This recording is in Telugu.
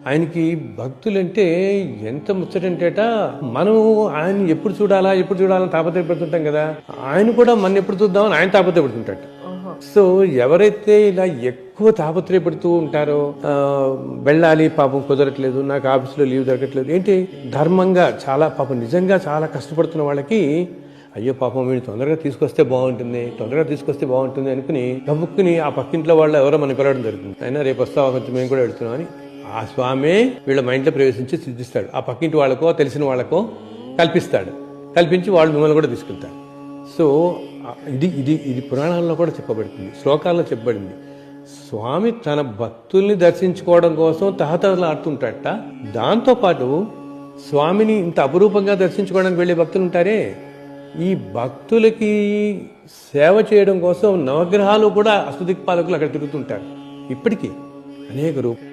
ఆయనకి భక్తులంటే ఎంత ముచ్చటంటేట, మనం ఆయన ఎప్పుడు చూడాలా తాపత్రయపడుతుంటాం కదా, ఆయన కూడా మన ఎప్పుడు చూద్దామని ఆయన తాపత్రయపడుతుంటాడు. సో ఎవరైతే ఇలా ఎక్కువ తాపత్రయపడుతూ ఉంటారో, వెళ్ళాలి పాపం కుదరట్లేదు, నాకు ఆఫీస్లో లీవ్ దొరకట్లేదు, ఏంటి ధర్మంగా చాలా పాపం నిజంగా చాలా కష్టపడుతున్న వాళ్ళకి అయ్యో పాపం వీడు తొందరగా తీసుకొస్తే బాగుంటుంది అనుకుని గబుక్కుని ఆ పక్కింట్లో వాళ్ళు ఎవరో మనం పిలవడం జరుగుతుంది. అయినా రేపు వస్తావా, కొంచెం మేము కూడా వెళ్తున్నాం అని ఆ స్వామి వీళ్ళ మైండ్లో ప్రవేశించి సిద్ధిస్తాడు. ఆ పక్కింటి వాళ్ళకో తెలిసిన వాళ్ళకో కల్పించి వాళ్ళు మిమ్మల్ని కూడా తీసుకెళ్తారు. సో ఇది పురాణాల్లో కూడా చెప్పబడుతుంది, శ్లోకాల్లో చెప్పబడింది. స్వామి తన భక్తుల్ని దర్శించుకోవడం కోసం తహతహలాడుతుంటాడట. దాంతోపాటు స్వామిని ఇంత అపురూపంగా దర్శించుకోవడానికి వెళ్ళే భక్తులు ఉంటారే, ఈ భక్తులకి సేవ చేయడం కోసం నవగ్రహాలు కూడా అష్టదిక్పాలకులు అక్కడ తిరుగుతుంటారు. ఇప్పటికీ అనేక రూపాయలు